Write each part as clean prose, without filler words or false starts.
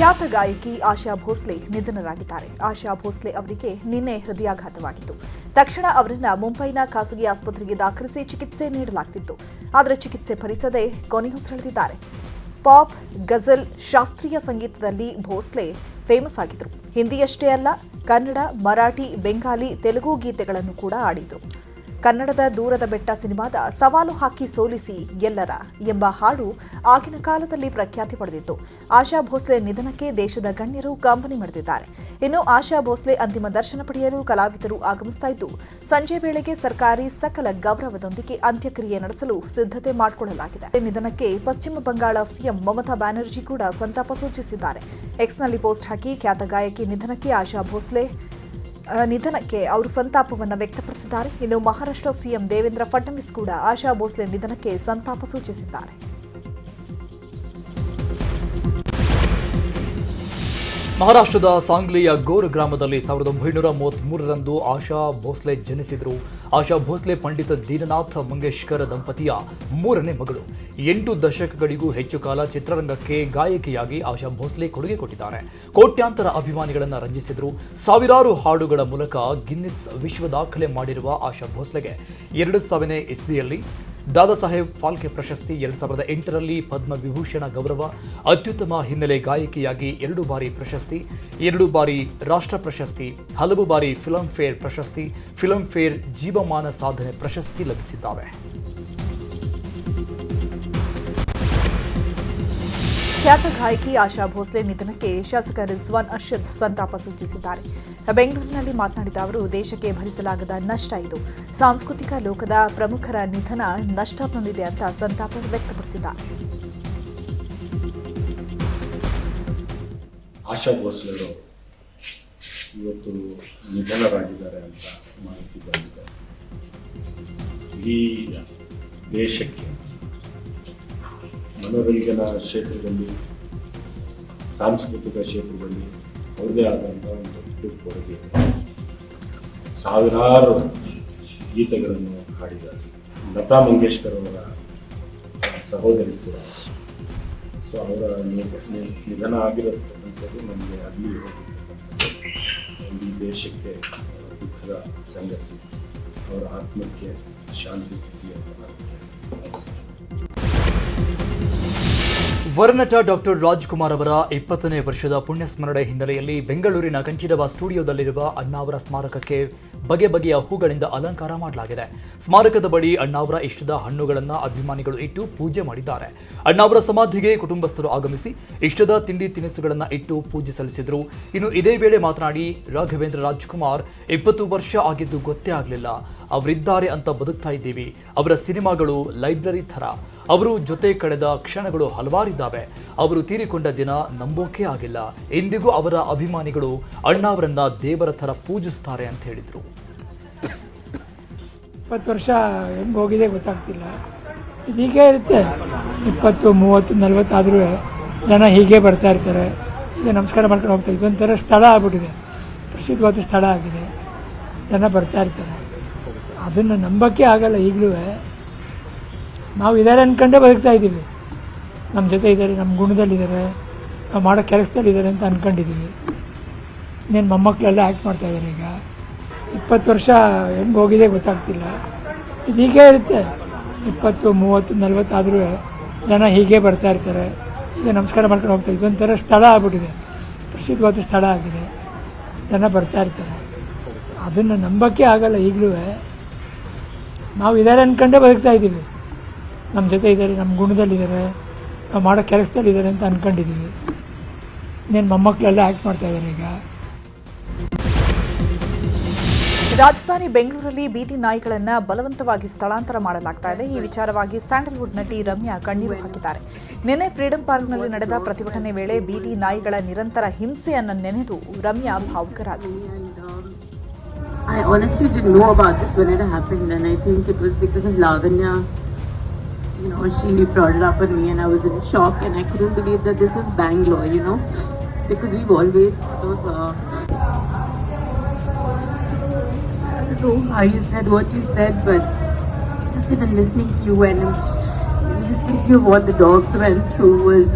ಖ್ಯಾತ ಗಾಯಕಿ ಆಶಾ ಭೋಸ್ಲೆ ನಿಧನರಾಗಿದ್ದಾರೆ. ಆಶಾ ಭೋಸ್ಲೆ ಅವರಿಗೆ ನಿನ್ನೆ ಹೃದಯಾಘಾತವಾಗಿತ್ತು. ತಕ್ಷಣ ಅವರನ್ನ ಮುಂಬೈನ ಖಾಸಗಿ ಆಸ್ಪತ್ರೆಗೆ ದಾಖಲಿಸಿ ಚಿಕಿತ್ಸೆ ನೀಡಲಾಗುತ್ತಿತ್ತು. ಆದರೆ ಚಿಕಿತ್ಸೆ ಫಲಿಸದೆ ಕೊನೆಯುಸಿರೆಳೆದಿದ್ದಾರೆ. ಪಾಪ್, ಗಜಲ್, ಶಾಸ್ತ್ರೀಯ ಸಂಗೀತದಲ್ಲಿ ಭೋಸ್ಲೆ ಫೇಮಸ್ ಆಗಿದ್ರು. ಹಿಂದಿಯಷ್ಟೇ ಅಲ್ಲ, ಕನ್ನಡ, ಮರಾಠಿ, ಬೆಂಗಾಲಿ, ತೆಲುಗು ಗೀತೆಗಳನ್ನು ಕೂಡ ಆಡಿದ್ರು. ಕನ್ನಡದ ದೂರದ ಬೆಟ್ಟ ಸಿನಿಮಾದ ಸವಾಲು ಹಾಕಿ ಸೋಲಿಸಿ ಎಲ್ಲರ ಎಂಬ ಹಾಡು ಆಗಿನ ಕಾಲದಲ್ಲಿ ಪ್ರಖ್ಯಾತಿ ಪಡೆದಿತ್ತು. ಆಶಾ ಭೋಸ್ಲೆ ನಿಧನಕ್ಕೆ ದೇಶದ ಗಣ್ಯರು ಕಂಬನಿ ಮಿಡಿದಿದ್ದಾರೆ. ಇನ್ನು ಆಶಾ ಭೋಸ್ಲೆ ಅಂತಿಮ ದರ್ಶನ ಪಡೆಯಲು ಕಲಾವಿದರು ಆಗಮಿಸ್ತಾ ಇದ್ದು, ಸಂಜೆ ವೇಳೆಗೆ ಸರ್ಕಾರಿ ಸಕಲ ಗೌರವದೊಂದಿಗೆ ಅಂತ್ಯಕ್ರಿಯೆ ನಡೆಸಲು ಸಿದ್ಧತೆ ಮಾಡಿಕೊಳ್ಳಲಾಗಿದೆ. ನಿಧನಕ್ಕೆ ಪಶ್ಚಿಮ ಬಂಗಾಳ ಸಿಎಂ ಮಮತಾ ಬ್ಯಾನರ್ಜಿ ಕೂಡ ಸಂತಾಪ ಸೂಚಿಸಿದ್ದಾರೆ. ಎಕ್ಸ್ನಲ್ಲಿ ಪೋಸ್ಟ್ ಹಾಕಿ ಖ್ಯಾತ ಗಾಯಕಿ ನಿಧನಕ್ಕೆ ಅವರು ಸಂತಾಪವನ್ನು ವ್ಯಕ್ತಪಡಿಸಿದ್ದಾರೆ. ಇನ್ನು ಮಹಾರಾಷ್ಟ್ರ ಸಿಎಂ ದೇವೇಂದ್ರ ಫಡ್ನವೀಸ್ ಕೂಡ ಆಶಾ ಭೋಸ್ಲೆ ನಿಧನಕ್ಕೆ ಸಂತಾಪ ಸೂಚಿಸಿದ್ದಾರೆ. ಮಹಾರಾಷ್ಟ್ರದ ಸಾಂಗ್ಲಿಯ ಗೋರ್ ಗ್ರಾಮದಲ್ಲಿ 1933ರಂದು ಆಶಾ ಭೋಸ್ಲೆ ಜನಿಸಿದರು. ಆಶಾ ಭೋಸ್ಲೆ ಪಂಡಿತ ದೀನನಾಥ್ ಮಂಗೇಶ್ಕರ್ ದಂಪತಿಯ 3ನೇ ಮಗಳು. 8 ದಶಕಗಳಿಗೂ ಹೆಚ್ಚು ಕಾಲ ಚಿತ್ರರಂಗಕ್ಕೆ ಗಾಯಕಿಯಾಗಿ ಆಶಾ ಭೋಸ್ಲೆ ಕೊಡುಗೆ ಕೊಟ್ಟಿದ್ದಾರೆ. ಕೋಟ್ಯಾಂತರ ಅಭಿಮಾನಿಗಳನ್ನು ರಂಜಿಸಿದರು. ಸಾವಿರಾರು ಹಾಡುಗಳ ಮೂಲಕ ಗಿನ್ನಿಸ್ ವಿಶ್ವ ದಾಖಲೆ ಮಾಡಿರುವ ಆಶಾ ಭೋಸ್ಲೆಗೆ 2000ನೇ ಇಸ್ವಿಯಲ್ಲಿ ದಾದಾ ಸಾಹೇಬ್ ಫಾಲ್ಕೆ ಪ್ರಶಸ್ತಿ, 2008ರಲ್ಲಿ ಪದ್ಮವಿಭೂಷಣ ಗೌರವ, ಅತ್ಯುತ್ತಮ ಹಿನ್ನೆಲೆ ಗಾಯಕಿಯಾಗಿ 2 ಬಾರಿ ಪ್ರಶಸ್ತಿ, 2 ಬಾರಿ ರಾಷ್ಟ್ರ ಪ್ರಶಸ್ತಿ, ಹಲವು ಬಾರಿ ಫಿಲ್ಮ್ ಫೇರ್ ಪ್ರಶಸ್ತಿ, ಫಿಲ್ಮ್ ಫೇರ್ ಜೀವಮಾನ ಸಾಧನೆ ಪ್ರಶಸ್ತಿ ಲಭಿಸಿದ್ದಾವೆ. ಖ್ಯಾತ ಗಾಯಕಿ ಆಶಾ ಭೋಸ್ಲೆ ನಿಧನಕ್ಕೆ ಶಾಸಕ ರಿಜ್ವಾನ್ ಅರ್ಷದ್ ಸಂತಾಪ ಸೂಚಿಸಿದ್ದಾರೆ. ಬೆಂಗಳೂರಿನಲ್ಲಿ ಮಾತನಾಡಿದ ಅವರು, ದೇಶಕ್ಕೆ ಭರಿಸಲಾಗದ ನಷ್ಟ ಇದು. ಸಾಂಸ್ಕೃತಿಕ ಲೋಕದ ಪ್ರಮುಖರ ನಿಧನ ನಷ್ಟ ತಂದಿದೆ ಅಂತ ಸಂತಾಪ ವ್ಯಕ್ತಪಡಿಸಿದ್ದಾರೆ. ಆಶಾ ಭೋಸ್ಲೆ ಇವತ್ತು ನಿಧನರಾಗಿದ್ದಾರೆ ಅಂತ ಮಾಹಿತಿ ಬಂದಿದೆ. ಇಡೀ ದೇಶಕ್ಕೆ ಮನೋರಂಜನಾ ಕ್ಷೇತ್ರದಲ್ಲಿ, ಸಾಂಸ್ಕೃತಿಕ ಕ್ಷೇತ್ರದಲ್ಲಿ ಅವ್ರದೇ ಆದಂಥ ಒಂದು ದೊಡ್ಡ ಕೊಡುಗೆ. ಸಾವಿರಾರು ಗೀತೆಗಳನ್ನು ಹಾಡಿದ್ದಾರೆ. ಲತಾ ಮಂಗೇಶ್ಕರ್ ಅವರ ಸಹೋದರಿ ಕೂಡ. ಸೊ ಅವರ ನಿಧನ ಆಗಿರತಕ್ಕಂಥದ್ದು ನಮಗೆ ಅಲ್ಲಿ ಈ ದೇಶಕ್ಕೆ ದುಃಖದ ಸಂಗತಿ. ಅವರ ಆತ್ಮಕ್ಕೆ ಶಾಂತಿ ಸಿಗಲಿ ಅಂತ ನಾನು ವರನಟ ಡಾಕ್ಟರ್ ರಾಜ್ಕುಮಾರ್ ಅವರ 20ನೇ ವರ್ಷದ ಪುಣ್ಯಸ್ಮರಣೆ ಹಿನ್ನೆಲೆಯಲ್ಲಿ ಬೆಂಗಳೂರಿನ ಕಂಠೀರವ ಸ್ಟುಡಿಯೋದಲ್ಲಿರುವ ಅಣ್ಣಾವರ ಸ್ಮಾರಕಕ್ಕೆ ಬಗೆ ಬಗೆಯ ಹೂಗಳಿಂದ ಅಲಂಕಾರ ಮಾಡಲಾಗಿದೆ. ಸ್ಮಾರಕದ ಬಳಿ ಅಣ್ಣಾವರ ಇಷ್ಟದ ಹಣ್ಣುಗಳನ್ನು ಅಭಿಮಾನಿಗಳು ಇಟ್ಟು ಪೂಜೆ ಮಾಡಿದ್ದಾರೆ. ಅಣ್ಣಾವರ ಸಮಾಧಿಗೆ ಕುಟುಂಬಸ್ಥರು ಆಗಮಿಸಿ ಇಷ್ಟದ ತಿಂಡಿ ತಿನಿಸುಗಳನ್ನು ಇಟ್ಟು ಪೂಜೆ ಸಲ್ಲಿಸಿದರು. ಇನ್ನು ಇದೇ ವೇಳೆ ಮಾತನಾಡಿ, ರಾಘವೇಂದ್ರ ರಾಜ್ಕುಮಾರ್ 20 ವರ್ಷ ಆಗಿದ್ದು ಗೊತ್ತೇ ಆಗಲಿಲ್ಲ. ಅವರಿದ್ದಾರೆ ಅಂತ ಬದುಕ್ತಾ ಇದ್ದೀವಿ. ಅವರ ಸಿನಿಮಾಗಳು ಲೈಬ್ರರಿ ಥರ. ಅವರು ಜೊತೆ ಕಳೆದ ಕ್ಷಣಗಳು ಹಲವಾರಿದ್ದಾವೆ. ಅವರು ತೀರಿಕೊಂಡ ದಿನ ನಂಬೋಕೆ ಆಗಿಲ್ಲ. ಎಂದಿಗೂ ಅವರ ಅಭಿಮಾನಿಗಳು ಅಣ್ಣಾವರನ್ನ ದೇವರ ಥರ ಪೂಜಿಸ್ತಾರೆ ಅಂತ ಹೇಳಿದರು. 20 ವರ್ಷ ಹೆಂಗೆ ಹೋಗಿದೆ ಗೊತ್ತಾಗ್ತಿಲ್ಲ. ಇದು ಹೀಗೆ ಇರುತ್ತೆ. 20, 30, 40 ಆದರೂ ಜನ ಹೀಗೆ ಬರ್ತಾ ಇರ್ತಾರೆ. ಈಗ ನಮಸ್ಕಾರ ಮಾಡ್ಕೊಂಡು ಹೋಗ್ತಾರೆ. ಇದೊಂಥರ ಸ್ಥಳ ಆಗ್ಬಿಟ್ಟಿದೆ, ಪ್ರಸಿದ್ಧವಾದ ಸ್ಥಳ ಆಗಿದೆ. ಜನ ಬರ್ತಾ ಇರ್ತಾರೆ. ಅದನ್ನು ನಂಬೋಕ್ಕೆ ಆಗಲ್ಲ. ಈಗಲೂ ನಾವು ಇದ್ದಾರೆ ಅಂದ್ಕೊಂಡೇ ಬದುಕ್ತಾ ಇದ್ದೀವಿ. ನಮ್ಮ ಜೊತೆ ಇದ್ದಾರೆ, ನಮ್ಮ ಗುಣದಲ್ಲಿದ್ದಾರೆ, ನಾವು ಮಾಡೋ ಕೆಲಸದಲ್ಲಿದ್ದಾರೆ ಅಂತ ಅಂದ್ಕೊಂಡಿದ್ದೀವಿ. ಇನ್ನೇನು ಮೊಮ್ಮಕ್ಕಳೆಲ್ಲ ಆ್ಯಕ್ಟ್ ಮಾಡ್ತಾಯಿದ್ದಾರೆ. ಈಗ 20 ವರ್ಷ ಹೆಂಗೆ ಹೋಗಿದೆ ಗೊತ್ತಾಗ್ತಿಲ್ಲ. ಇದು ಹೀಗೆ ಇರುತ್ತೆ. 20, 30, 40 ಆದರೂ ಜನ ಹೀಗೆ ಬರ್ತಾ ಇರ್ತಾರೆ. ಈಗ ನಮಸ್ಕಾರ ಮಾಡ್ಕೊಂಡು ಹೋಗ್ತಾರೆ. ಇದೊಂಥರ ಸ್ಥಳ ಆಗ್ಬಿಟ್ಟಿದೆ, ಪ್ರಸಿದ್ಧವಾದ ಸ್ಥಳ ಆಗಿದೆ. ಜನ ಬರ್ತಾ ಇರ್ತಾರೆ. ಅದನ್ನು ನಂಬೋಕ್ಕೆ ಆಗಲ್ಲ. ಈಗಲೂ ನಾವು ಇದ್ದಾರೆ ಅಂದ್ಕೊಂಡೇ ಬದುಕ್ತಾ ಇದ್ದೀವಿ. ನಮ್ಮ ಜೊತೆ ಇದ್ದಾರೆ, ನಮ್ಮ ಗುಣದಲ್ಲಿದ್ದಾರೆ, ನಾವು ಮಾಡೋ ಕೆಲಸದಲ್ಲಿದ್ದಾರೆ ಅಂತ ಅಂದ್ಕೊಂಡಿದ್ದೀವಿ. ಇನ್ನೇನು ಮೊಮ್ಮಕ್ಕಳೆಲ್ಲ ಆ್ಯಕ್ಟ್ ಮಾಡ್ತಾಯಿದ್ದಾರೆ. ಈಗ ರಾಜಧಾನಿ ಬೆಂಗಳೂರಲ್ಲಿ ಬೀದಿ ನಾಯಿಗಳನ್ನು ಬಲವಂತವಾಗಿ ಸ್ಥಳಾಂತರ ಮಾಡಲಾಗ್ತಾ ಇದೆ. ಈ ವಿಚಾರವಾಗಿ ಸ್ಯಾಂಡಲ್ವುಡ್ ನಟಿ ರಮ್ಯಾ ಕಣ್ಣೀರು ಹಾಕಿದ್ದಾರೆ. ನಿನ್ನೆ ಫ್ರೀಡಂ ಪಾರ್ಕ್ನಲ್ಲಿ ನಡೆದ ಪ್ರತಿಭಟನೆ ವೇಳೆ ಬೀದಿ ನಾಯಿಗಳ ನಿರಂತರ ಹಿಂಸೆಯನ್ನು ನೆನೆದು Ramya ಭಾವುಕರಾದರು. I honestly didn't know about this when it happened, and I think it was because of Lavanya. You know, she brought it up with me and I was in shock and I couldn't believe that this was Bangalore, you know, because we've always sort of, I don't know how you said what you said, but just even listening to you and just thinking of what the dogs went through was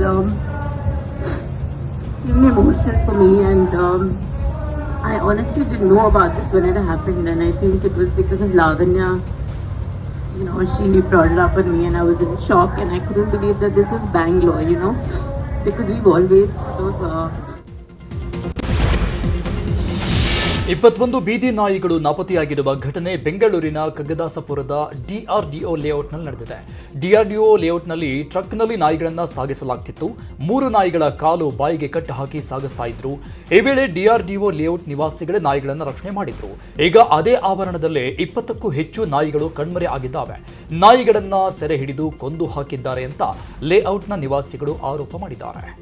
extremely emotional for me, and I honestly didn't know about this when it happened, and I think it was because of Lavanya. You know, she brought it up on me, and I was in shock, and I couldn't believe that this was Bangalore. You know, because we've always sort of. 21 ಬೀದಿ ನಾಯಿಗಳು ನಾಪತ್ತೆಯಾಗಿರುವ ಘಟನೆ ಬೆಂಗಳೂರಿನ ಕಗ್ಗದಾಸಪುರದ DRDO ಲೇಔಟ್ನಲ್ಲಿ ನಡೆದಿದೆ. DRDO ಲೇಔಟ್ನಲ್ಲಿ ಟ್ರಕ್ನಲ್ಲಿ ನಾಯಿಗಳನ್ನು ಸಾಗಿಸಲಾಗ್ತಿತ್ತು. 3 ನಾಯಿಗಳ ಕಾಲು ಬಾಯಿಗೆ ಕಟ್ಟು ಹಾಕಿ ಸಾಗಿಸ್ತಾ ಇದ್ರು. ಈ ವೇಳೆ ಡಿಆರ್ಡಿಒ ಲೇಔಟ್ ನಿವಾಸಿಗಳೇ ನಾಯಿಗಳನ್ನು ರಕ್ಷಣೆ ಮಾಡಿದ್ರು. ಈಗ ಅದೇ ಆವರಣದಲ್ಲೇ 20ಕ್ಕೂ ಹೆಚ್ಚು ನಾಯಿಗಳು ಕಣ್ಮರೆ ಆಗಿದ್ದಾವೆ. ನಾಯಿಗಳನ್ನು ಸೆರೆ ಹಿಡಿದು ಕೊಂದು ಹಾಕಿದ್ದಾರೆ ಅಂತ ಲೇಔಟ್ನ ನಿವಾಸಿಗಳು ಆರೋಪ ಮಾಡಿದ್ದಾರೆ.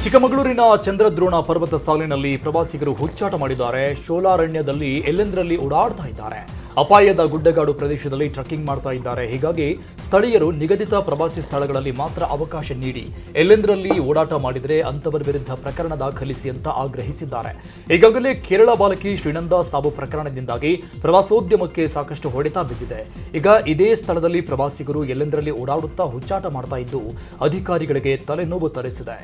ಚಿಕ್ಕಮಗಳೂರಿನ ಚಂದ್ರದ್ರೋಣ ಪರ್ವತ ಸಾಲಿನಲ್ಲಿ ಪ್ರವಾಸಿಗರು ಹುಚ್ಚಾಟ ಮಾಡಿದ್ದಾರೆ. ಶೋಲಾರಣ್ಯದಲ್ಲಿ ಎಲ್ಲೆಂದರಲ್ಲಿ ಓಡಾಡ್ತಾ ಇದ್ದಾರೆ. ಅಪಾಯದ ಗುಡ್ಡಗಾಡು ಪ್ರದೇಶದಲ್ಲಿ ಟ್ರಕ್ಕಿಂಗ್ ಮಾಡ್ತಾ ಇದ್ದಾರೆ. ಹೀಗಾಗಿ ಸ್ಥಳೀಯರು ನಿಗದಿತ ಪ್ರವಾಸಿ ಸ್ಥಳಗಳಲ್ಲಿ ಮಾತ್ರ ಅವಕಾಶ ನೀಡಿ ಎಲ್ಲೆಂದರಲ್ಲಿ ಓಡಾಟ ಮಾಡಿದರೆ ಅಂತವರ ವಿರುದ್ಧ ಪ್ರಕರಣ ದಾಖಲಿಸಿ ಅಂತ ಆಗ್ರಹಿಸಿದ್ದಾರೆ. ಈಗಾಗಲೇ ಕೇರಳ ಬಾಲಕಿ ಶ್ರೀನಂದ ಸಾವು ಪ್ರಕರಣದಿಂದಾಗಿ ಪ್ರವಾಸೋದ್ಯಮಕ್ಕೆ ಸಾಕಷ್ಟು ಹೊಡೆತ ಬಿದ್ದಿದೆ. ಈಗ ಇದೇ ಸ್ಥಳದಲ್ಲಿ ಪ್ರವಾಸಿಗರು ಎಲ್ಲೆಂದರಲ್ಲಿ ಓಡಾಡುತ್ತಾ ಹುಚ್ಚಾಟ ಮಾಡ್ತಾ ಇದ್ದು ಅಧಿಕಾರಿಗಳಿಗೆ ತಲೆನೋವು ತರಿಸಿದೆ.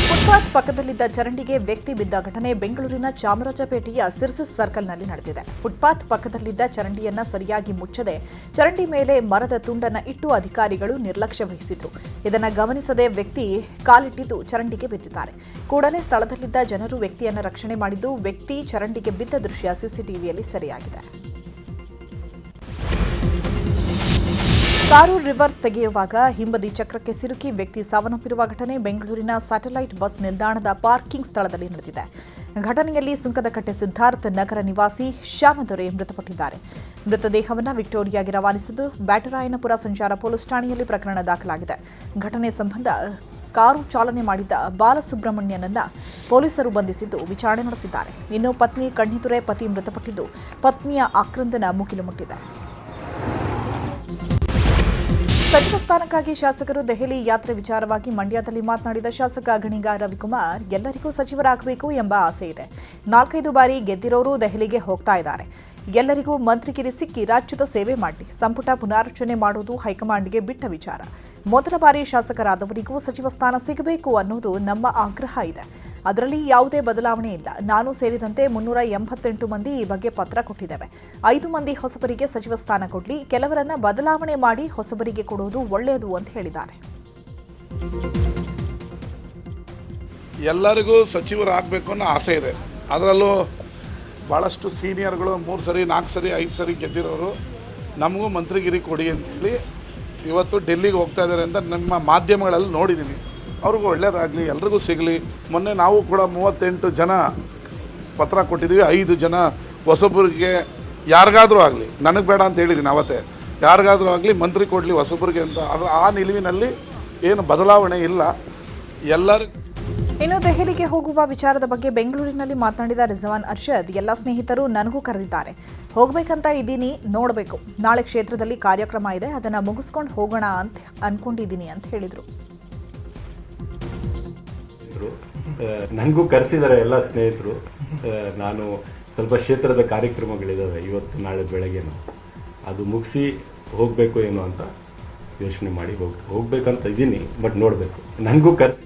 ಫುಟ್ಪಾತ್ ಪಕ್ಕದಲ್ಲಿದ್ದ ಚರಂಡಿಗೆ ವ್ಯಕ್ತಿ ಬಿದ್ದ ಘಟನೆ ಬೆಂಗಳೂರಿನ ಚಾಮರಾಜಪೇಟೆಯ ಸಿರ್ಸಿಸ್ ಸರ್ಕಲ್ನಲ್ಲಿ ನಡೆದಿದೆ. ಫುಟ್ಪಾತ್ ಪಕ್ಕದಲ್ಲಿದ್ದ ಚರಂಡಿಯನ್ನ ಸರಿಯಾಗಿ ಮುಚ್ಚದೆ ಚರಂಡಿ ಮೇಲೆ ಮರದ ತುಂಡನ್ನ ಇಟ್ಟು ಅಧಿಕಾರಿಗಳು ನಿರ್ಲಕ್ಷ್ಯ ವಹಿಸಿದ್ರು. ಇದನ್ನು ಗಮನಿಸದೆ ವ್ಯಕ್ತಿ ಕಾಲಿಟ್ಟಿದ್ದು ಚರಂಡಿಗೆ ಬಿದ್ದಿದ್ದಾರೆ. ಕೂಡಲೇ ಸ್ಥಳದಲ್ಲಿದ್ದ ಜನರು ವ್ಯಕ್ತಿಯನ್ನ ರಕ್ಷಣೆ ಮಾಡಿದ್ದು ವ್ಯಕ್ತಿ ಚರಂಡಿಗೆ ಬಿದ್ದ ದೃಶ್ಯ ಸಿಸಿಟಿವಿಯಲ್ಲಿ ಸೆರೆಯಾಗಿದೆ. ಕಾರು ರಿವರ್ಸ್ ತೆಗೆಯುವಾಗ ಹಿಂಬದಿ ಚಕ್ರಕ್ಕೆ ಸಿಲುಕಿ ವ್ಯಕ್ತಿ ಸಾವನ್ನಪ್ಪಿರುವ ಘಟನೆ ಬೆಂಗಳೂರಿನ ಸ್ಯಾಟಲೈಟ್ ಬಸ್ ನಿಲ್ದಾಣದ ಪಾರ್ಕಿಂಗ್ ಸ್ಥಳದಲ್ಲಿ ನಡೆದಿದೆ. ಘಟನೆಯಲ್ಲಿ ಸುಂಕದಕಟ್ಟೆ ಸಿದ್ಧಾರ್ಥ ನಗರ ನಿವಾಸಿ ಶ್ಯಾಮದೊರೆ ಮೃತಪಟ್ಟಿದ್ದಾರೆ. ಮೃತದೇಹವನ್ನು ವಿಕ್ಟೋರಿಯಾಗೆ ರವಾನಿಸಿದ್ದು ಬ್ಯಾಟರಾಯನಪುರ ಸಂಚಾರ ಪೊಲೀಸ್ ಠಾಣೆಯಲ್ಲಿ ಪ್ರಕರಣ ದಾಖಲಾಗಿದೆ. ಘಟನೆ ಸಂಬಂಧ ಕಾರು ಚಾಲನೆ ಮಾಡಿದ್ದ ಬಾಲಸುಬ್ರಹ್ಮಣ್ಯನನ್ನ ಪೊಲೀಸರು ಬಂಧಿಸಿದ್ದು ವಿಚಾರಣೆ ನಡೆಸಿದ್ದಾರೆ. ಇನ್ನು ಪತ್ನಿ ಕಣ್ಣೆದುರೇ ಪತಿ ಮೃತಪಟ್ಟಿದ್ದು ಪತ್ನಿಯ ಆಕ್ರಂದನ ಮುಗಿಲು ಮುಟ್ಟಿದೆ. ಸಚಿವ ಸ್ಥಾನಕ್ಕಾಗಿ ಶಾಸಕರು ದೆಹಲಿ ಯಾತ್ರೆ ವಿಚಾರವಾಗಿ ಮಂಡ್ಯದಲ್ಲಿ ಮಾತನಾಡಿದ ಶಾಸಕ ಗಣಿಗ ರವಿಕುಮಾರ್, ಎಲ್ಲರಿಗೂ ಸಚಿವರಾಗಬೇಕು ಎಂಬ ಆಸೆ ಇದೆ. 4-5 ಬಾರಿ ಗೆದ್ದಿರೋರು ದೆಹಲಿಗೆ ಹೋಗ್ತಾ ಇದ್ದಾರೆ. ಎಲ್ಲರಿಗೂ ಮಂತ್ರಿಗಿರಿ ಸಿಕ್ಕಿ ರಾಜ್ಯದ ಸೇವೆ ಮಾಡಿ ಸಂಪುಟ ಪುನಾರಚನೆ ಮಾಡುವುದು ಹೈಕಮಾಂಡ್ಗೆ ಬಿಟ್ಟ ವಿಚಾರ. ಮೊದಲ ಬಾರಿ ಶಾಸಕರಾದವರಿಗೂ ಸಚಿವ ಸ್ಥಾನ ಸಿಗಬೇಕು ಅನ್ನೋದು ನಮ್ಮ ಆಗ್ರಹ ಇದೆ. ಅದರಲ್ಲಿ ಯಾವುದೇ ಬದಲಾವಣೆ ಇಲ್ಲ. ನಾನು ಸೇರಿದಂತೆ 388 ಮಂದಿ ಈ ಬಗ್ಗೆ ಪತ್ರ ಕೊಟ್ಟಿದ್ದೇವೆ. 5 ಮಂದಿ ಹೊಸಬರಿಗೆ ಸಚಿವ ಸ್ಥಾನ ಕೊಡಲಿ, ಕೆಲವರನ್ನ ಬದಲಾವಣೆ ಮಾಡಿ ಹೊಸಬರಿಗೆ ಕೊಡುವುದು ಒಳ್ಳೆಯದು ಅಂತ ಹೇಳಿದ್ದಾರೆ. ಎಲ್ಲರಿಗೂ ಸಚಿವರಾಗಬೇಕು ಅನ್ನೋ ಆಸೆ ಇದೆ. ಅದರಲ್ಲೂ ಭಾಳಷ್ಟು ಸೀನಿಯರ್ಗಳು 3 ಸರಿ 4 ಸರಿ 5 ಸರಿ ಗೆದ್ದಿರೋರು ನಮಗೂ ಮಂತ್ರಿಗಿರಿ ಕೊಡಿ ಅಂತೇಳಿ ಇವತ್ತು ಡೆಲ್ಲಿಗೆ ಹೋಗ್ತಾ ಇದ್ದಾರೆ ಅಂತ ನಮ್ಮ ಮಾಧ್ಯಮಗಳಲ್ಲಿ ನೋಡಿದ್ದೀನಿ. ಅವ್ರಿಗೂ ಒಳ್ಳೆಯದಾಗಲಿ, ಎಲ್ರಿಗೂ ಸಿಗಲಿ. ಮೊನ್ನೆ ನಾವು ಕೂಡ 38 ಜನ ಪತ್ರ ಕೊಟ್ಟಿದ್ದೀವಿ. 5 ಜನ ಹೊಸಬರಿಗೆ ಯಾರಿಗಾದರೂ ಆಗಲಿ, ನನಗೆ ಬೇಡ ಅಂತ ಹೇಳಿದ್ದೀನಿ ಅವತ್ತೇ, ಯಾರಿಗಾದರೂ ಆಗಲಿ ಮಂತ್ರಿ ಕೊಡಲಿ ಹೊಸಬರಿಗೆ ಅಂತ. ಅದರ ಆ ನಿಲುವಿನಲ್ಲಿ ಏನು ಬದಲಾವಣೆ ಇಲ್ಲ. ಎಲ್ಲರಿಗೂ ಇನ್ನು ದೆಹಲಿಗೆ ಹೋಗುವ ವಿಚಾರದ ಬಗ್ಗೆ ಬೆಂಗಳೂರಿನಲ್ಲಿ ಮಾತನಾಡಿದ ರಿಜ್ವಾನ್ ಅರ್ಷದ್, ಎಲ್ಲ ಸ್ನೇಹಿತರು ನನಗೂ ಕರೆದಿದ್ದಾರೆ, ಹೋಗ್ಬೇಕಂತ ಇದ್ದೀನಿ, ನೋಡಬೇಕು. ನಾಳೆ ಕ್ಷೇತ್ರದಲ್ಲಿ ಕಾರ್ಯಕ್ರಮ ಇದೆ, ಅದನ್ನು ಮುಗಿಸ್ಕೊಂಡು ಹೋಗೋಣ ಅಂತ ಅನ್ಕೊಂಡಿದ್ದೀನಿ ಅಂತ ಹೇಳಿದರು. ನನಗೂ ಕರೆಸಿದ್ದಾರೆ ಎಲ್ಲ ಸ್ನೇಹಿತರು. ನಾನು ಸ್ವಲ್ಪ ಕ್ಷೇತ್ರದ ಕಾರ್ಯಕ್ರಮಗಳಿದ್ದಾವೆ ಇವತ್ತು ನಾಳೆ ಬೆಳಗ್ಗೆನೂ, ಅದು ಮುಗಿಸಿ ಹೋಗಬೇಕು ಏನೋ ಅಂತ ಯೋಚನೆ ಮಾಡಿ ಹೋಗ್ಬೇಕಂತ ಇದ್ದೀನಿ. ಬಟ್ ನೋಡಬೇಕು, ನನಗೂ ಕರೆಸಿ.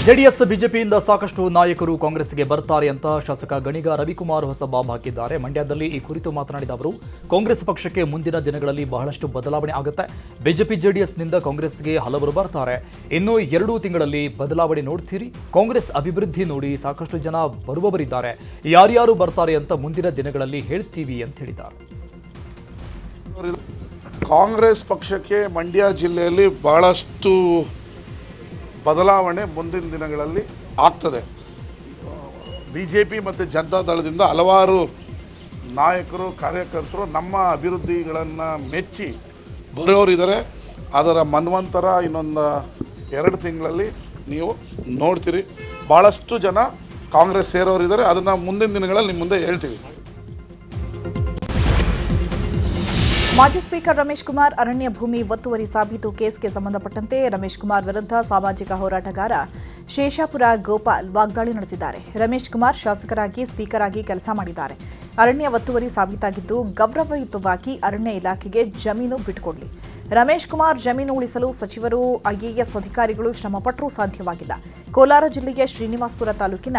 ಜೆಡಿಎಸ್ ಬಿಜೆಪಿಯಿಂದ ಸಾಕಷ್ಟು ನಾಯಕರು ಕಾಂಗ್ರೆಸ್ಗೆ ಬರ್ತಾರೆ ಅಂತ ಶಾಸಕ ಗಣಿಗ ರವಿಕುಮಾರ್ ಹೊಸ ಬಾಂಬ್ ಹಾಕಿದ್ದಾರೆ. ಮಂಡ್ಯದಲ್ಲಿ ಈ ಕುರಿತು ಮಾತನಾಡಿದ ಅವರು, ಕಾಂಗ್ರೆಸ್ ಪಕ್ಷಕ್ಕೆ ಮುಂದಿನ ದಿನಗಳಲ್ಲಿ ಬಹಳಷ್ಟು ಬದಲಾವಣೆ ಆಗುತ್ತೆ. ಬಿಜೆಪಿ ಜೆಡಿಎಸ್ನಿಂದ ಕಾಂಗ್ರೆಸ್ಗೆ ಹಲವರು ಬರ್ತಾರೆ. ಇನ್ನು 2 ತಿಂಗಳಲ್ಲಿ ಬದಲಾವಣೆ ನೋಡ್ತೀರಿ. ಕಾಂಗ್ರೆಸ್ ಅಭಿವೃದ್ಧಿ ನೋಡಿ ಸಾಕಷ್ಟು ಜನ ಬರುವವರಿದ್ದಾರೆ. ಯಾರ್ಯಾರು ಬರ್ತಾರೆ ಅಂತ ಮುಂದಿನ ದಿನಗಳಲ್ಲಿ ಹೇಳ್ತೀವಿ ಅಂತ ಹೇಳಿದ್ದಾರೆ. ಕಾಂಗ್ರೆಸ್ ಪಕ್ಷಕ್ಕೆ ಮಂಡ್ಯ ಜಿಲ್ಲೆಯಲ್ಲಿ ಭಾಳಷ್ಟು ಬದಲಾವಣೆ ಮುಂದಿನ ದಿನಗಳಲ್ಲಿ ಆಗ್ತದೆ. BJP ಮತ್ತು ಜನತಾದಳದಿಂದ ಹಲವಾರು ನಾಯಕರು ಕಾರ್ಯಕರ್ತರು ನಮ್ಮ ಅಭಿವೃದ್ಧಿಗಳನ್ನು ಮೆಚ್ಚಿ ಬರೋರಿದ್ದಾರೆ. ಅದರ ಮನ್ವಂತರ ಇನ್ನೊಂದು 2 ತಿಂಗಳಲ್ಲಿ ನೀವು ನೋಡ್ತೀರಿ. ಭಾಳಷ್ಟು ಜನ ಕಾಂಗ್ರೆಸ್ ಸೇರೋರಿದ್ದಾರೆ. ಅದನ್ನು ಮುಂದಿನ ದಿನಗಳಲ್ಲಿ ನಿಮ್ಮ ಮುಂದೆ ಹೇಳ್ತೀವಿ. ಮಾಜಿ ಸ್ಪೀಕರ್ ರಮೇಶ್ ಕುಮಾರ್ ಅರಣ್ಯ ಭೂಮಿ ಒತ್ತುವರಿ ಸಾಬೀತು ಕೇಸ್ಗೆ ಸಂಬಂಧಪಟ್ಟಂತೆ ರಮೇಶ್ ಕುಮಾರ್ ವಿರುದ್ಧ ಸಾಮಾಜಿಕ ಹೋರಾಟಗಾರ ಶೇಷಾಪುರ ಗೋಪಾಲ್ ವಾಗ್ದಾಳಿ ನಡೆಸಿದ್ದಾರೆ. ರಮೇಶ್ ಕುಮಾರ್ ಶಾಸಕರಾಗಿ ಸ್ಪೀಕರ್ ಆಗಿ ಕೆಲಸ ಮಾಡಿದ್ದಾರೆ. ಅರಣ್ಯ ಒತ್ತುವರಿ ಸಾಬೀತಾಗಿದ್ದು ಗೌರವಯುತವಾಗಿ ಅರಣ್ಯ ಇಲಾಖೆಗೆ ಜಮೀನು ಬಿಟ್ಟುಕೊಡಲಿ. ರಮೇಶ್ ಕುಮಾರ್ ಜಮೀನು ಉಳಿಸಲು ಸಚಿವರು ಐಎಎಸ್ ಅಧಿಕಾರಿಗಳು ಶ್ರಮಪಟ್ಟರೂ ಸಾಧ್ಯವಾಗಿಲ್ಲ. ಕೋಲಾರ ಜಿಲ್ಲೆಯ ಶ್ರೀನಿವಾಸಪುರ ತಾಲೂಕಿನ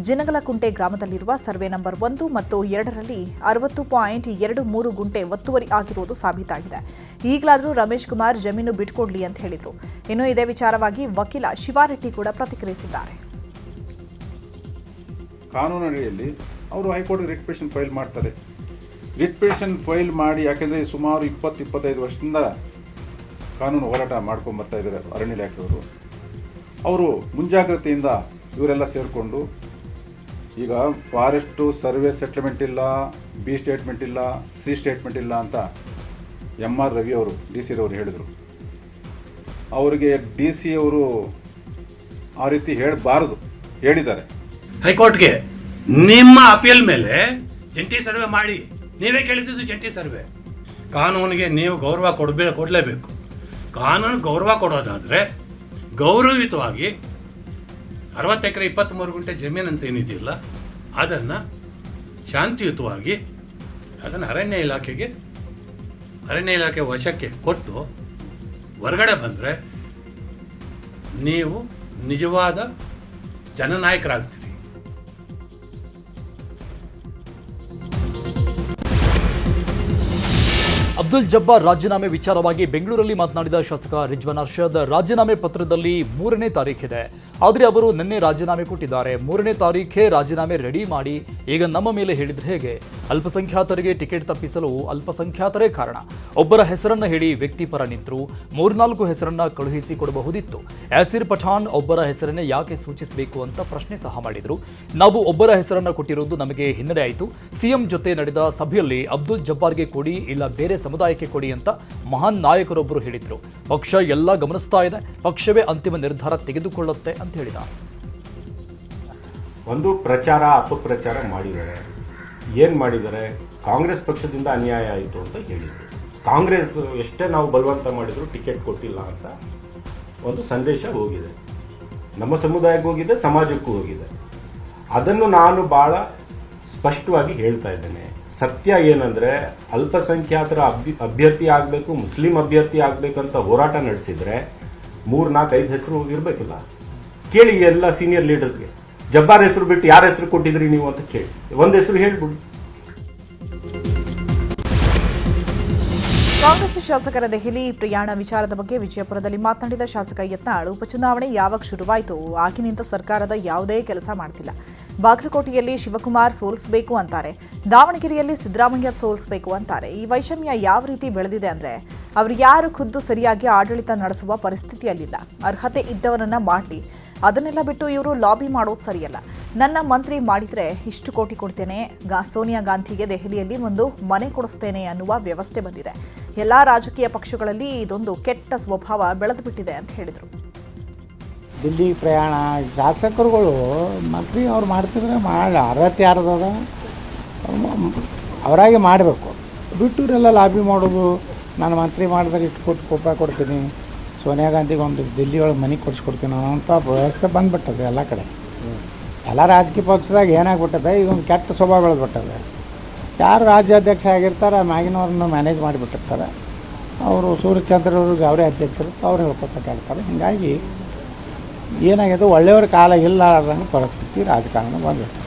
ಜಿನಗಲಕುಂಟೆ ಗ್ರಾಮದಲ್ಲಿರುವ ಸರ್ವೆ ನಂಬರ್ 1 ಮತ್ತು 2ರಲ್ಲಿ 60.23 ಗುಂಟೆ ಒತ್ತುವರಿ ಆಗಿರುವುದು ಸಾಬೀತಾಗಿದೆ. ಈಗಲಾದರೂ ರಮೇಶ್ ಕುಮಾರ್ ಜಮೀನು ಬಿಟ್ಟುಕೊಡಲಿ ಅಂತ ಹೇಳಿದರು. ಇನ್ನು ಇದೇ ವಿಚಾರವಾಗಿ ವಕೀಲ ಶಿವಾರೆಡ್ಡಿ ಕೂಡ ಪ್ರತಿಕ್ರಿಯಿಸಿದ್ದಾರೆ. ಕಾನೂನು ಅಡಿಯಲ್ಲಿ ಅವರು ಹೈಕೋರ್ಟ್ಗೆ ರಿಟ್ ಪಿಟಿಷನ್ ಫೈಲ್ ಮಾಡ್ತಾರೆ. ರಿಟ್ ಪಿಟಿಷನ್ ಫೈಲ್ ಮಾಡಿ, ಯಾಕೆಂದರೆ ಸುಮಾರು 20-25 ವರ್ಷದಿಂದ ಕಾನೂನು ಹೋರಾಟ ಮಾಡ್ಕೊಂಡು ಬರ್ತಾ ಇದ್ದಾರೆ ಅರಣ್ಯ ಇಲಾಖೆಯವರು. ಅವರು ಮುಂಜಾಗ್ರತೆಯಿಂದ ಇವರೆಲ್ಲ ಸೇರಿಕೊಂಡು ಈಗ ಫಾರೆಸ್ಟು ಸರ್ವೆ ಸೆಟ್ಲ್ಮೆಂಟ್ ಇಲ್ಲ, ಬಿ ಸ್ಟೇಟ್ಮೆಂಟ್ ಇಲ್ಲ, ಸಿ ಸ್ಟೇಟ್ಮೆಂಟ್ ಇಲ್ಲ ಅಂತ MR ರವಿ ಅವರು DC ರವರು ಹೇಳಿದರು. ಅವರಿಗೆ DC ಅವರು ಆ ರೀತಿ ಹೇಳಬಾರದು, ಹೇಳಿದ್ದಾರೆ. ಹೈಕೋರ್ಟ್ಗೆ ನಿಮ್ಮ ಅಪೀಲ್ ಮೇಲೆ ಜಂಟಿ ಸರ್ವೆ ಮಾಡಿ, ನೀವೇ ಕೇಳಿದ್ದು ಜಂಟಿ ಸರ್ವೆ. ಕಾನೂನಿಗೆ ನೀವು ಗೌರವ ಕೊಡಲೇಬೇಕು. ಕಾನೂನು ಗೌರವ ಕೊಡೋದಾದರೆ ಗೌರವಯುತವಾಗಿ 60 ಎಕರೆ 23 ಗುಂಟೆ ಜಮೀನು ಅಂತ ಏನಿದೆಯಲ್ಲ, ಅದನ್ನು ಶಾಂತಿಯುತವಾಗಿ ಅದನ್ನು ಅರಣ್ಯ ಇಲಾಖೆ ವಶಕ್ಕೆ ಕೊಟ್ಟು ಹೊರಗಡೆ ಬಂದರೆ ನೀವು ನಿಜವಾದ ಜನನಾಯಕರಾಗ್ತೀರಿ. ಅಬ್ದುಲ್ ಜಬ್ಬಾರ್ ರಾಜೀನಾಮೆ ವಿಚಾರವಾಗಿ ಬೆಂಗಳೂರಲ್ಲಿ ಮಾತನಾಡಿದ ಶಾಸಕ ರಿಜ್ವಾನ್ ಅರ್ಷದ್, ರಾಜೀನಾಮೆ ಪತ್ರದಲ್ಲಿ 3ನೇ ತಾರೀಖಿದೆ. ಆದರೆ ಅವರು ನಿನ್ನೆ ರಾಜೀನಾಮೆ ಕೊಟ್ಟಿದ್ದಾರೆ. 3ನೇ ತಾರೀಖೇ ರಾಜೀನಾಮೆ ರೆಡಿ ಮಾಡಿ ಈಗ ನಮ್ಮ ಮೇಲೆ ಹೇಳಿದ್ರೆ ಹೇಗೆ? ಅಲ್ಪಸಂಖ್ಯಾತರಿಗೆ ಟಿಕೆಟ್ ತಪ್ಪಿಸಲು ಅಲ್ಪಸಂಖ್ಯಾತರೇ ಕಾರಣ. ಒಬ್ಬರ ಹೆಸರನ್ನ ಹೇಳಿ ವ್ಯಕ್ತಿ ಪರ ನಿಂತರು. 3-4 ಹೆಸರನ್ನ ಕಳುಹಿಸಿ ಕೊಡಬಹುದಿತ್ತು. ಯಾಸಿರ್ ಪಠಾಣ್ ಒಬ್ಬರ ಹೆಸರನ್ನೇ ಯಾಕೆ ಸೂಚಿಸಬೇಕು ಅಂತ ಪ್ರಶ್ನೆ ಸಹ ಮಾಡಿದರು. ನಾವು ಒಬ್ಬರ ಹೆಸರನ್ನ ಕೊಟ್ಟಿರುವುದು ನಮಗೆ ಹಿನ್ನಡೆ ಆಯಿತು. ಸಿಎಂ ಜೊತೆ ನಡೆದ ಸಭೆಯಲ್ಲಿ ಅಬ್ದುಲ್ ಜಬ್ಬಾರ್ಗೆ ಕೊಡಿ, ಇಲ್ಲ ಬೇರೆ ಸಮುದಾಯಕ್ಕೆ ಕೊಡಿ ಅಂತ ಮಹಾನ್ ನಾಯಕರೊಬ್ಬರು ಹೇಳಿದ್ರು. ಪಕ್ಷ ಎಲ್ಲ ಗಮನಿಸ್ತಾ ಇದೆ, ಪಕ್ಷವೇ ಅಂತಿಮ ನಿರ್ಧಾರ ತೆಗೆದುಕೊಳ್ಳುತ್ತೆ ಅಂತ ಹೇಳಿದ. ಒಂದು ಪ್ರಚಾರ ಅಪಪ್ರಚಾರ ಮಾಡಿದ್ದಾರೆ. ಏನು ಮಾಡಿದ್ದಾರೆ? ಕಾಂಗ್ರೆಸ್ ಪಕ್ಷದಿಂದ ಅನ್ಯಾಯ ಆಯಿತು ಅಂತ ಹೇಳಿದರು. ಕಾಂಗ್ರೆಸ್ ಎಷ್ಟೇ ನಾವು ಬಲವಂತ ಮಾಡಿದ್ರು ಟಿಕೆಟ್ ಕೊಟ್ಟಿಲ್ಲ ಅಂತ ಒಂದು ಸಂದೇಶ ಹೋಗಿದೆ. ನಮ್ಮ ಸಮುದಾಯಕ್ಕೆ ಹೋಗಿದೆ, ಸಮಾಜಕ್ಕೂ ಹೋಗಿದೆ. ಅದನ್ನು ನಾನು ಭಾಳ ಸ್ಪಷ್ಟವಾಗಿ ಹೇಳ್ತಾ ಇದ್ದೇನೆ. ಸತ್ಯ ಏನಂದರೆ, ಅಲ್ಪಸಂಖ್ಯಾತರ ಅಭ್ಯರ್ಥಿ ಆಗಬೇಕು, ಮುಸ್ಲಿಂ ಅಭ್ಯರ್ಥಿ ಆಗಬೇಕಂತ ಹೋರಾಟ ನಡೆಸಿದರೆ 3-4-5 ಹೆಸರು ಇರಬೇಕಿಲ್ಲ. ಕೇಳಿ ಎಲ್ಲ ಸೀನಿಯರ್ ಲೀಡರ್ಸ್ಗೆ, ಜಬ್ಬಾರ್ ಹೆಸರು ಬಿಟ್ಟು ಯಾರ ಹೆಸರು ಕೊಟ್ಟಿದ್ರಿ ನೀವು ಅಂತ ಕೇಳಿ, ಒಂದು ಹೆಸರು ಹೇಳ್ಬಿಡಿ. ಕಾಂಗ್ರೆಸ್ ಶಾಸಕರ ದೆಹಲಿ ಪ್ರಯಾಣ ವಿಚಾರದ ಬಗ್ಗೆ ವಿಜಯಪುರದಲ್ಲಿ ಮಾತನಾಡಿದ ಶಾಸಕ ಯತ್ನಾಳ್, ಉಪಚುನಾವಣೆ ಯಾವಾಗ ಶುರುವಾಯಿತು ಆಗಿನಿಂದ ಸರ್ಕಾರದ ಯಾವುದೇ ಕೆಲಸ ಮಾಡ್ತಿಲ್ಲ. ಬಾಗಲಕೋಟೆಯಲ್ಲಿ ಶಿವಕುಮಾರ್ ಸೋಲಿಸಬೇಕು ಅಂತಾರೆ, ದಾವಣಗೆರೆಯಲ್ಲಿ ಸಿದ್ದರಾಮಯ್ಯ ಸೋಲಿಸಬೇಕು ಅಂತಾರೆ. ಈ ವೈಷಮ್ಯ ಯಾವ ರೀತಿ ಬೆಳೆದಿದೆ ಅಂದ್ರೆ, ಅವರು ಯಾರು ಖುದ್ದು ಸರಿಯಾಗಿ ಆಡಳಿತ ನಡೆಸುವ ಪರಿಸ್ಥಿತಿಯಲ್ಲಿಲ್ಲ. ಅರ್ಹತೆ ಇದ್ದವರನ್ನ ಮಾಡಲಿ, ಅದನ್ನೆಲ್ಲ ಬಿಟ್ಟು ಇವರು ಲಾಬಿ ಮಾಡೋದು ಸರಿಯಲ್ಲ. ನನ್ನ ಮಂತ್ರಿ ಮಾಡಿದ್ರೆ ಇಷ್ಟು ಕೋಟಿ ಕೊಡ್ತೇನೆ, ಸೋನಿಯಾ ಗಾಂಧಿಗೆ ದೆಹಲಿಯಲ್ಲಿ ಒಂದು ಮನೆ ಕೊಡಿಸ್ತೇನೆ ಅನ್ನುವ ವ್ಯವಸ್ಥೆ ಬಂದಿದೆ. ಎಲ್ಲಾ ರಾಜಕೀಯ ಪಕ್ಷಗಳಲ್ಲಿ ಇದೊಂದು ಕೆಟ್ಟ ಸ್ವಭಾವ ಬೆಳೆದು ಬಿಟ್ಟಿದೆ ಅಂತ ಹೇಳಿದರು. ದಿಲ್ಲಿ ಪ್ರಯಾಣ ಶಾಸಕರುಗಳು ಮಂತ್ರಿ ಅವ್ರು ಮಾಡ್ತಿದ್ರೆ ಮಾಡಿ, ಅರ್ಹತೆ ಯಾರ್ದದ ಅವರಾಗೆ ಮಾಡಬೇಕು. ಬಿಟ್ಟೂರೆಲ್ಲ ಲಾಬಿ ಮಾಡೋದು, ನಾನು ಮಂತ್ರಿ ಮಾಡಿದಾಗ ಇಷ್ಟು ಕೋಟಿ ರೂಪಾಯಿ ಕೊಡ್ತೀನಿ, ಸೋನಿಯಾ ಗಾಂಧಿಗೆ ಒಂದು ದಿಲ್ಲಿ ಒಳಗೆ ಮನೆ ಕೊಡಿಸ್ಕೊಡ್ತೀನಿ ಅನ್ನೋಂಥ ವ್ಯವಸ್ಥೆ ಬಂದುಬಿಟ್ಟದೆ ಎಲ್ಲ ಕಡೆ. ಎಲ್ಲ ರಾಜಕೀಯ ಪಕ್ಷದಾಗ ಏನಾಗ್ಬಿಟ್ಟದೆ, ಇದೊಂದು ಕೆಟ್ಟ ಸ್ವಭಾವ ಬೆಳೆದ್ಬಿಟ್ಟದೆ. ಯಾರು ರಾಜ್ಯಾಧ್ಯಕ್ಷ ಆಗಿರ್ತಾರೆ ಮ್ಯಾಗಿನವ್ರನ್ನ ಮ್ಯಾನೇಜ್ ಮಾಡಿಬಿಟ್ಟಿರ್ತಾರೆ. ಅವರು ಸೂರ್ಯಚಂದ್ರವ್ರಿಗೆ ಅವರೇ ಅಧ್ಯಕ್ಷರು, ಅವ್ರು ಹೇಳ್ಕೊತ ಕೇಳ್ತಾರೆ. ಹೀಗಾಗಿ ಏನಾಗಿದೆ, ಒಳ್ಳೆಯವ್ರ ಕಾಲ ಇಲ್ಲ ಅನ್ನೋ ಪರಿಸ್ಥಿತಿ ರಾಜಕಾರಣ ಬಂದ್ಬಿಟ್ಟಿದೆ.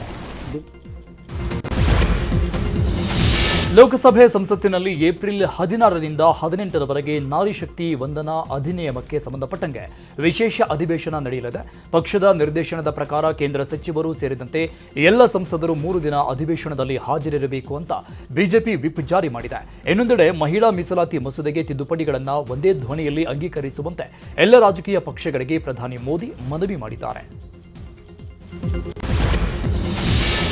ಲೋಕಸಭೆ ಸಂಸತ್ತಿನಲ್ಲಿ ಏಪ್ರಿಲ್ 16ರಿಂದ 18ರವರೆಗೆ ನಾರಿ ಶಕ್ತಿ ವಂದನಾ ಅಧಿನಿಯಮಕ್ಕೆ ಸಂಬಂಧಪಟ್ಟಂಗೆ ವಿಶೇಷ ಅಧಿವೇಶನ ನಡೆಯಲಿದೆ. ಪಕ್ಷದ ನಿರ್ದೇಶನದ ಪ್ರಕಾರ ಕೇಂದ್ರ ಸಚಿವರು ಸೇರಿದಂತೆ ಎಲ್ಲ ಸಂಸದರು 3 ದಿನ ಅಧಿವೇಶನದಲ್ಲಿ ಹಾಜರಿರಬೇಕು ಅಂತ ಬಿಜೆಪಿ ವಿಪ್ ಜಾರಿ ಮಾಡಿದೆ. ಇನ್ನೊಂದೆಡೆ ಮಹಿಳಾ ಮೀಸಲಾತಿ ಮಸೂದೆಗೆ ತಿದ್ದುಪಡಿಗಳನ್ನು ಒಂದೇ ಧ್ವನಿಯಲ್ಲಿ ಅಂಗೀಕರಿಸುವಂತೆ ಎಲ್ಲ ರಾಜಕೀಯ ಪಕ್ಷಗಳಿಗೆ ಪ್ರಧಾನಿ ಮೋದಿ ಮನವಿ ಮಾಡಿದ್ದಾರೆ.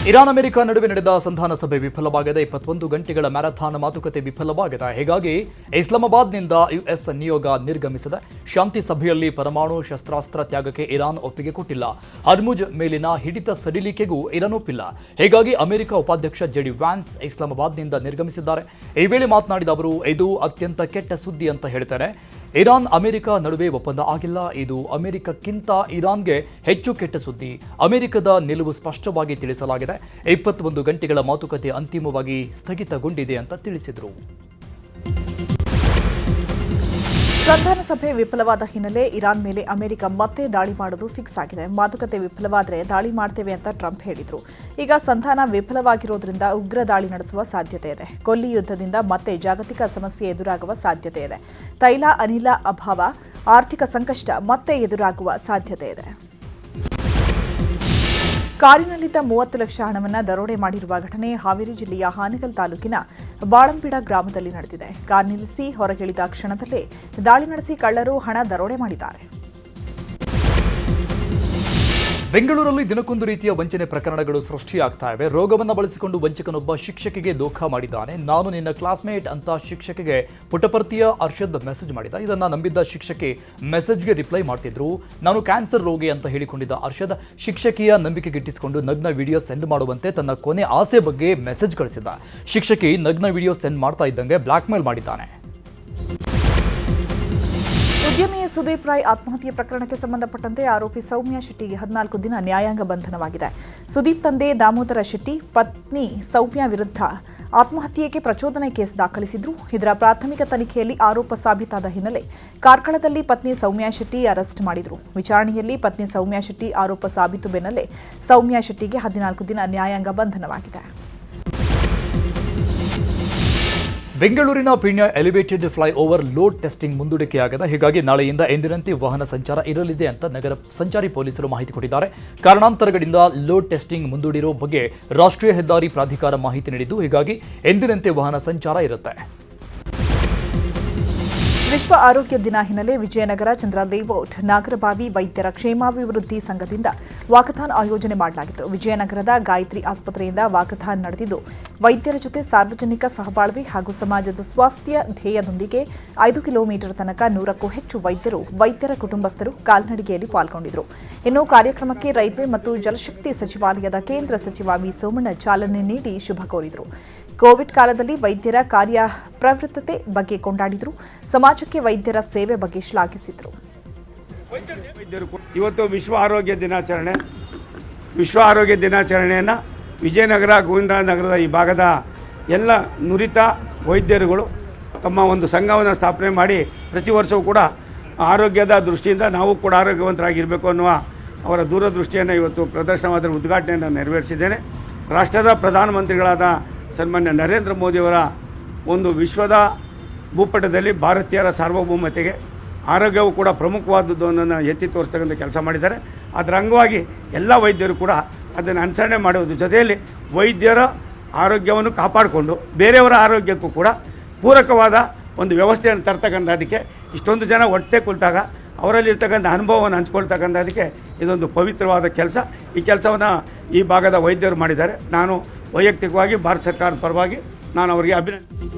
ಇರಾನ್ ಅಮೆರಿಕ ನಡುವೆ ನಡೆದ ಸಂಧಾನ ಸಭೆ ವಿಫಲವಾಗಿದೆ. 21 ಗಂಟೆಗಳ ಮ್ಯಾರಥಾನ್ ಮಾತುಕತೆ ವಿಫಲವಾಗಿದೆ. ಹೀಗಾಗಿ ಇಸ್ಲಾಮಾಬಾದ್ನಿಂದ ಯುಎಸ್ ನಿಯೋಗ ನಿರ್ಗಮಿಸಿದೆ. ಶಾಂತಿ ಸಭೆಯಲ್ಲಿ ಪರಮಾಣು ಶಸ್ತ್ರಾಸ್ತ್ರ ತ್ಯಾಗಕ್ಕೆ ಇರಾನ್ ಒಪ್ಪಿಗೆ ಕೊಟ್ಟಿಲ್ಲ. ಹರ್ಮುಜ್ ಮೇಲಿನ ಹಿಡಿತ ಸಡಿಲಿಕೆಗೂ ಇರಾನ್ ಒಪ್ಪಿಲ್ಲ. ಹೀಗಾಗಿ ಅಮೆರಿಕ ಉಪಾಧ್ಯಕ್ಷ ಜೆಡಿ ವ್ಯಾನ್ಸ್ ಇಸ್ಲಾಮಾಬಾದ್ನಿಂದ ನಿರ್ಗಮಿಸಿದ್ದಾರೆ. ಈ ವೇಳೆ ಮಾತನಾಡಿದ ಅವರು, ಇದು ಅತ್ಯಂತ ಕೆಟ್ಟ ಸುದ್ದಿ ಅಂತ ಹೇಳ್ತಾರೆ. ಇರಾನ್ ಅಮೆರಿಕ ನಡುವೆ ಒಪ್ಪಂದ ಆಗಿಲ್ಲ. ಇದು ಅಮೆರಿಕಕ್ಕಿಂತ ಇರಾನ್ಗೆ ಹೆಚ್ಚು ಕೆಟ್ಟ ಸುದ್ದಿ. ಅಮೆರಿಕದ ನಿಲುವು ಸ್ಪಷ್ಟವಾಗಿ ತಿಳಿಸಲಾಗಿದೆ. 21 ಗಂಟೆಗಳ ಮಾತುಕತೆ ಅಂತಿಮವಾಗಿ ಸ್ಥಗಿತಗೊಂಡಿದೆ ಅಂತ ತಿಳಿಸಿದರು. ಸಂಧಾನ ಸಭೆ ವಿಫಲವಾದ ಹಿನ್ನೆಲೆ ಇರಾನ್ ಮೇಲೆ ಅಮೆರಿಕ ಮತ್ತೆ ದಾಳಿ ಮಾಡೋದು ಫಿಕ್ಸ್ ಆಗಿದೆ. ಮಾತುಕತೆ ವಿಫಲವಾದರೆ ದಾಳಿ ಮಾಡ್ತೇವೆ ಅಂತ ಟ್ರಂಪ್ ಹೇಳಿದ್ರು. ಈಗ ಸಂಧಾನ ವಿಫಲವಾಗಿರೋದ್ರಿಂದ ಉಗ್ರ ದಾಳಿ ನಡೆಸುವ ಸಾಧ್ಯತೆ ಇದೆ. ಕೊಲ್ಲಿ ಯುದ್ಧದಿಂದ ಮತ್ತೆ ಜಾಗತಿಕ ಸಮಸ್ಯೆ ಎದುರಾಗುವ ಸಾಧ್ಯತೆ ಇದೆ. ತೈಲ ಅನಿಲ ಅಭಾವ, ಆರ್ಥಿಕ ಸಂಕಷ್ಟ ಮತ್ತೆ ಎದುರಾಗುವ ಸಾಧ್ಯತೆ ಇದೆ. ಕಾರಿನಲ್ಲಿದ್ದ 30 ಲಕ್ಷ ಹಣವನ್ನು ದರೋಡೆ ಮಾಡಿರುವ ಘಟನೆ ಹಾವೇರಿ ಜಿಲ್ಲೆಯ ಹಾನಗಲ್ ತಾಲೂಕಿನ ಬಾಳಂಬಿಡ ಗ್ರಾಮದಲ್ಲಿ ನಡೆದಿದೆ. ಕಾರ್ ನಿಲ್ಲಿಸಿ ಹೊರಗಿಳಿದ ಕ್ಷಣದಲ್ಲೇ ದಾಳಿ ನಡೆಸಿ ಕಳ್ಳರು ಹಣ ದರೋಡೆ ಮಾಡಿದ್ದಾರೆ. ಬೆಂಗಳೂರಲ್ಲಿ ದಿನಕ್ಕೊಂದು ರೀತಿಯ ವಂಚನೆ ಪ್ರಕರಣಗಳು ಸೃಷ್ಟಿಯಾಗ್ತಾ ಇವೆ. ರೋಗವನ್ನು ಬಳಸಿಕೊಂಡು ವಂಚಕನೊಬ್ಬ ಶಿಕ್ಷಕಿಗೆ ದೋಖಾ ಮಾಡಿದ್ದಾನೆ. ನಾನು ನಿನ್ನ ಕ್ಲಾಸ್ಮೇಟ್ ಅಂತ ಶಿಕ್ಷಕಿಗೆ ಪುಟಪರ್ತಿಯ ಅರ್ಷದ್ ಮೆಸೇಜ್ ಮಾಡಿದ. ಇದನ್ನು ನಂಬಿದ್ದ ಶಿಕ್ಷಕಿ ಮೆಸೇಜ್ಗೆ ರಿಪ್ಲೈ ಮಾಡ್ತಿದ್ರು. ನಾನು ಕ್ಯಾನ್ಸರ್ ರೋಗಿ ಅಂತ ಹೇಳಿಕೊಂಡಿದ್ದ ಅರ್ಷದ್ ಶಿಕ್ಷಕಿಯ ನಂಬಿಕೆಗಿಟ್ಟಿಸಿಕೊಂಡು ನಗ್ನ ವಿಡಿಯೋ ಸೆಂಡ್ ಮಾಡುವಂತೆ ತನ್ನ ಕೊನೆ ಆಸೆ ಬಗ್ಗೆ ಮೆಸೇಜ್ ಕಳಿಸಿದ್ದ. ಶಿಕ್ಷಕಿ ನಗ್ನ ವಿಡಿಯೋ ಸೆಂಡ್ ಮಾಡ್ತಾ ಇದ್ದಂಗೆ ಬ್ಲಾಕ್ ಮೇಲ್ ಮಾಡಿದ್ದಾನೆ. ಉದ್ಯಮಿ ಸುದೀಪ್ ರಾಯ್ ಆತ್ಮಹತ್ಯೆ ಪ್ರಕರಣಕ್ಕೆ ಸಂಬಂಧಪಟ್ಟಂತೆ ಆರೋಪಿ ಸೌಮ್ಯ ಶೆಟ್ಟಿಗೆ 14 ದಿನ ನ್ಯಾಯಾಂಗ ಬಂಧನವಾಗಿದೆ. ಸುದೀಪ್ ತಂದೆ ದಾಮೋದರ ಶೆಟ್ಟಿ ಪತ್ನಿ ಸೌಮ್ಯ ವಿರುದ್ಧ ಆತ್ಮಹತ್ಯೆಗೆ ಪ್ರಚೋದನೆ ಕೇಸ್ ದಾಖಲಿಸಿದ್ರು. ಇದರ ಪ್ರಾಥಮಿಕ ತನಿಖೆಯಲ್ಲಿ ಆರೋಪ ಸಾಬೀತಾದ ಹಿನ್ನೆಲೆ ಕಾರ್ಕಳದಲ್ಲಿ ಪತ್ನಿ ಸೌಮ್ಯ ಶೆಟ್ಟಿ ಅರೆಸ್ಟ್ ಮಾಡಿದ್ರು. ವಿಚಾರಣೆಯಲ್ಲಿ ಪತ್ನಿ ಸೌಮ್ಯ ಶೆಟ್ಟಿ ಆರೋಪ ಸಾಬೀತು ಬೆನ್ನಲ್ಲೇ ಸೌಮ್ಯ ಶೆಟ್ಟಿಗೆ 14 ದಿನ ನ್ಯಾಯಾಂಗ ಬಂಧನವಾಗಿದೆ. ಬೆಂಗಳೂರಿನ Peenya elevated flyover load testing ಮುಂದೂಡಿಕೆಯಾಗಿದೆ. ಹೀಗಾಗಿ ನಾಳೆಯಿಂದ ಎಂದಿನಂತೆ ವಾಹನ ಸಂಚಾರ ಇರಲಿದೆ ಅಂತ ನಗರ ಸಂಚಾರಿ ಪೊಲೀಸರು ಮಾಹಿತಿ ಕೊಟ್ಟಿದ್ದಾರೆ. ಕಾರಣಾಂತರಗಳಿಂದ ಲೋಡ್ ಟೆಸ್ಟಿಂಗ್ ಮುಂದೂಡಿರುವ ಬಗ್ಗೆ ರಾಷ್ಟ್ರೀಯ ಹೆದ್ದಾರಿ ಪ್ರಾಧಿಕಾರ ಮಾಹಿತಿ ನೀಡಿದ್ದು, ಹೀಗಾಗಿ ಎಂದಿನಂತೆ ವಾಹನ ಸಂಚಾರ ಇರುತ್ತೆ. ವಿಶ್ವ ಆರೋಗ್ಯ ದಿನ ಹಿನ್ನೆಲೆ ವಿಜಯನಗರ ಚಂದ್ರ ಲೇಔಟ್ ನಾಗರಬಾವಿ ವೈದ್ಯರ ಕ್ಷೇಮಾಭಿವೃದ್ಧಿ ಸಂಘದಿಂದ ವಾಕಥಾನ್ ಆಯೋಜನೆ ಮಾಡಲಾಗಿತ್ತು. ವಿಜಯನಗರದ ಗಾಯತ್ರಿ ಆಸ್ಪತ್ರೆಯಿಂದ ವಾಕಥಾನ್ ನಡೆದಿದ್ದು, ವೈದ್ಯರ ಜೊತೆ ಸಾರ್ವಜನಿಕ ಸಹಬಾಳ್ವೆ ಹಾಗೂ ಸಮಾಜದ ಸ್ವಾಸ್ಥ್ಯ ಧ್ಯೇಯದೊಂದಿಗೆ 5 ಕಿಲೋಮೀಟರ್ ತನಕ 100ಕ್ಕೂ ಹೆಚ್ಚು ವೈದ್ಯರು, ವೈದ್ಯರ ಕುಟುಂಬಸ್ಥರು ಕಾಲ್ನಡಿಗೆಯಲ್ಲಿ ಪಾಲ್ಗೊಂಡಿದ್ದರು. ಇನ್ನು ಕಾರ್ಯಕ್ರಮಕ್ಕೆ ರೈಲ್ವೆ ಮತ್ತು ಜಲಶಕ್ತಿ ಸಚಿವಾಲಯದ ಕೇಂದ್ರ ಸಚಿವ ವಿ ಸೋಮಣ್ಣ ಚಾಲನೆ ನೀಡಿ ಶುಭ ಕೋರಿದರು. ಕೋವಿಡ್ ಕಾಲದಲ್ಲಿ ವೈದ್ಯರ ಕಾರ್ಯಪ್ರವೃತ್ತತೆ ಬಗ್ಗೆ ಕೊಂಡಾಡಿದರು. ಸಮಾಜಕ್ಕೆ ವೈದ್ಯರ ಸೇವೆ ಬಗ್ಗೆ ಶ್ಲಾಘಿಸಿದರು. ಇವತ್ತು ವಿಶ್ವ ಆರೋಗ್ಯ ದಿನಾಚರಣೆ. ವಿಶ್ವ ಆರೋಗ್ಯ ದಿನಾಚರಣೆಯನ್ನು ವಿಜಯನಗರ, ಗೋವಿಂದರಾಜನಗರದ ಈ ಭಾಗದ ಎಲ್ಲ ನುರಿತ ವೈದ್ಯರುಗಳು ತಮ್ಮ ಒಂದು ಸಂಘವನ್ನು ಸ್ಥಾಪನೆ ಮಾಡಿ ಪ್ರತಿ ವರ್ಷವೂ ಕೂಡ ಆರೋಗ್ಯದ ದೃಷ್ಟಿಯಿಂದ ನಾವು ಕೂಡ ಆರೋಗ್ಯವಂತರಾಗಿರಬೇಕು ಅನ್ನುವ ಅವರ ದೂರದೃಷ್ಟಿಯನ್ನು ಇವತ್ತು ಪ್ರದರ್ಶನವಾದ ಉದ್ಘಾಟನೆಯನ್ನು ನೆರವೇರಿಸಿದ್ದೇನೆ. ರಾಷ್ಟ್ರದ ಪ್ರಧಾನಮಂತ್ರಿಗಳಾದ ಸನ್ಮಾನ್ಯ ನರೇಂದ್ರ ಮೋದಿಯವರ ಒಂದು ವಿಶ್ವದ ಭೂಪಟದಲ್ಲಿ ಭಾರತೀಯರ ಸಾರ್ವಭೌಮತೆಗೆ ಆರೋಗ್ಯವು ಕೂಡ ಪ್ರಮುಖವಾದದ್ದು ಅನ್ನೋದನ್ನು ಎತ್ತಿ ತೋರಿಸ್ತಕ್ಕಂಥ ಕೆಲಸ ಮಾಡಿದ್ದಾರೆ. ಅದರ ಅಂಗವಾಗಿ ಎಲ್ಲ ವೈದ್ಯರು ಕೂಡ ಅದನ್ನು ಅನುಸರಣೆ ಮಾಡೋದ್ರ ಜೊತೆಯಲ್ಲಿ ವೈದ್ಯರ ಆರೋಗ್ಯವನ್ನು ಕಾಪಾಡಿಕೊಂಡು ಬೇರೆಯವರ ಆರೋಗ್ಯಕ್ಕೂ ಕೂಡ ಪೂರಕವಾದ ಒಂದು ವ್ಯವಸ್ಥೆಯನ್ನು ತರ್ತಕ್ಕಂಥದ್ದಕ್ಕೆ ಇಷ್ಟೊಂದು ಜನ ಒಟ್ಟೆ ಕುಳಿತಾಗ ಅವರಲ್ಲಿರ್ತಕ್ಕಂಥ ಅನುಭವವನ್ನು ಹಂಚ್ಕೊಳ್ತಕ್ಕಂಥದ್ದಕ್ಕೆ ಇದೊಂದು ಪವಿತ್ರವಾದ ಕೆಲಸ. ಈ ಕೆಲಸವನ್ನು ಈ ಭಾಗದ ವೈದ್ಯರು ಮಾಡಿದ್ದಾರೆ. ನಾನು ವೈಯಕ್ತಿಕವಾಗಿ ಭಾರತ ಸರ್ಕಾರದ ಪರವಾಗಿ ನಾನು ಅವರಿಗೆ ಅಭಿನಂದನೆ